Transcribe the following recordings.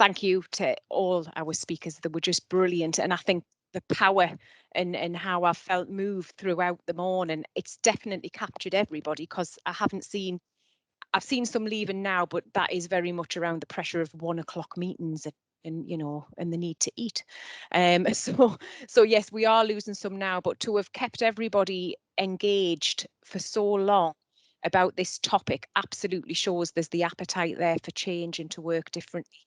thank you to all our speakers. They were just brilliant. And I think the power and how I felt moved throughout the morning, it's definitely captured everybody, because I've seen some leaving now, but that is very much around the pressure of 1 o'clock meetings and the need to eat. So yes, we are losing some now, but to have kept everybody engaged for so long about this topic absolutely shows there's the appetite there for change and to work differently.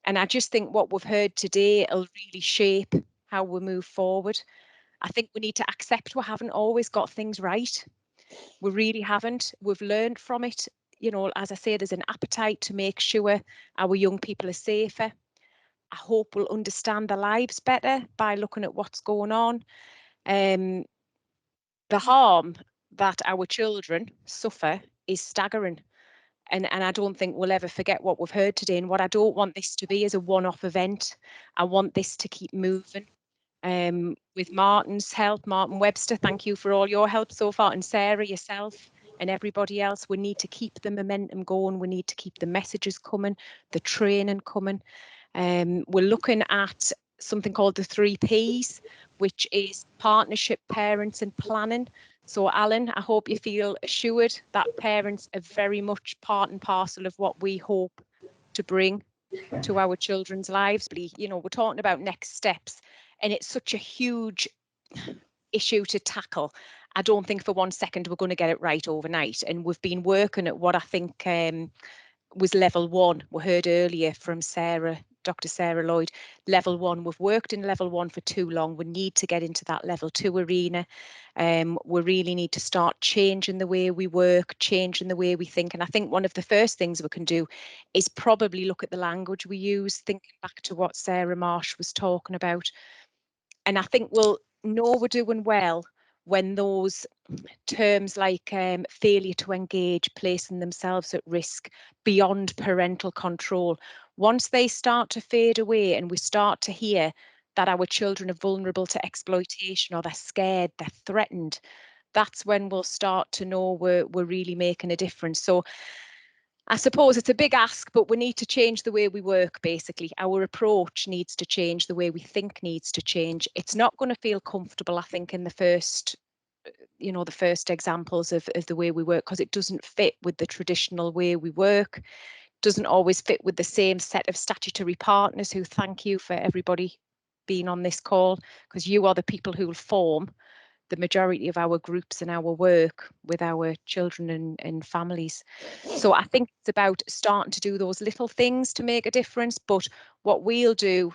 And I just think what we've heard today will really shape how we move forward. I think we need to accept we haven't always got things right. We really haven't. We've learned from it. As I say, there's an appetite to make sure our young people are safer. I hope we'll understand their lives better by looking at what's going on. The harm that our children suffer is staggering. And I don't think we'll ever forget what we've heard today. And what I don't want this to be is a one-off event. I want this to keep moving. With Martin's help, Martin Webster, thank you for all your help so far, and Sarah, yourself, and everybody else. We need to keep the momentum going. We need to keep the messages coming, the training coming. We're looking at something called the 3 Ps, which is partnership, parents and planning. So Alan, I hope you feel assured that parents are very much part and parcel of what we hope to bring to our children's lives. We're talking about next steps, and it's such a huge issue to tackle. I don't think for 1 second we're going to get it right overnight. And we've been working at what I think was level 1. We heard earlier from Sarah, Dr. Sarah Lloyd, level 1. We've worked in level 1 for too long. We need to get into that level 2 arena. We really need to start changing the way we work, changing the way we think. And I think one of the first things we can do is probably look at the language we use, thinking back to what Sarah Marsh was talking about. And I think we'll know we're doing well when those terms like failure to engage, placing themselves at risk, beyond parental control, once they start to fade away and we start to hear that our children are vulnerable to exploitation, or they're scared, they're threatened, that's when we'll start to know we're really making a difference. So I suppose it's a big ask, but we need to change the way we work, basically. Our approach needs to change, the way we think needs to change. It's not going to feel comfortable, I think, in the first examples of the way we work, because it doesn't fit with the traditional way we work, doesn't always fit with the same set of statutory partners who, thank you for everybody being on this call, because you are the people who will form the majority of our groups and our work with our children and families. So I think it's about starting to do those little things to make a difference. But what we'll do,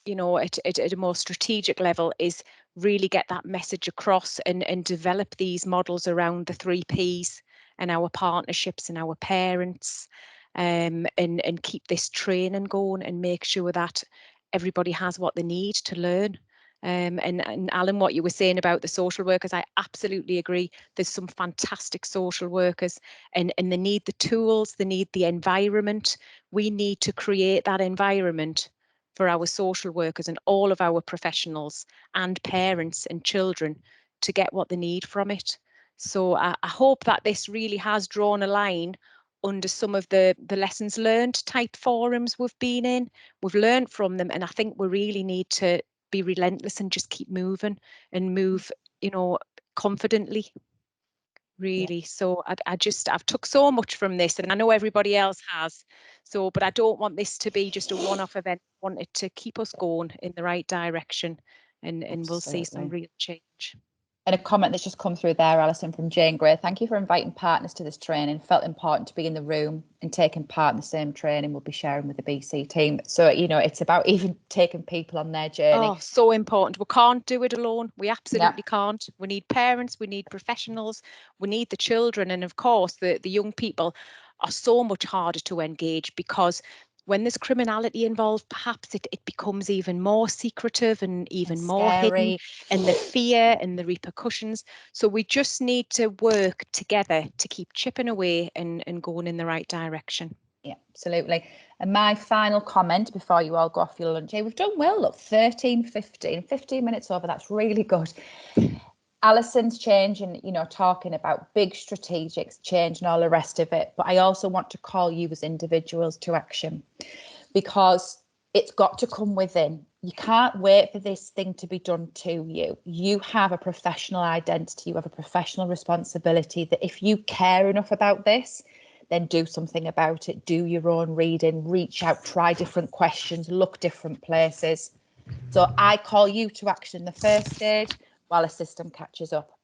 at a more strategic level, is really get that message across and develop these models around the 3 Ps and our partnerships and our parents, and keep this training going and make sure that everybody has what they need to learn. And Alan, what you were saying about the social workers, I absolutely agree. There's some fantastic social workers, and they need the tools, they need the environment. We need to create that environment for our social workers and all of our professionals and parents and children to get what they need from it. So I hope that this really has drawn a line under some of the lessons learned type forums we've been in. We've learned from them, and I think we really need to be relentless and just keep moving and move, confidently, really. So I've took so much from this, and I know everybody else has. So, but I don't want this to be just a one-off event. I want it to keep us going in the right direction, and we'll see some real change. And a comment that's just come through there, Alison, from Jane Gray. Thank you for inviting partners to this training. Felt important to be in the room and taking part in the same training we'll be sharing with the BC team. So, it's about even taking people on their journey. Oh, so important. We can't do it alone. We absolutely can't. We need parents, we need professionals, we need the children. And of course, the young people are so much harder to engage, because when there's criminality involved, perhaps it becomes even more secretive and even more hidden, and the fear and the repercussions. So we just need to work together to keep chipping away and going in the right direction. Yeah, absolutely. And my final comment before you all go off your lunch, we've done well, look, 15 minutes over, that's really good. Alison's changing, talking about big strategic change and all the rest of it. But I also want to call you as individuals to action, because it's got to come within. You can't wait for this thing to be done to you. You have a professional identity, you have a professional responsibility that if you care enough about this, then do something about it. Do your own reading, reach out, try different questions, look different places. So I call you to action in the first stage while a system catches up.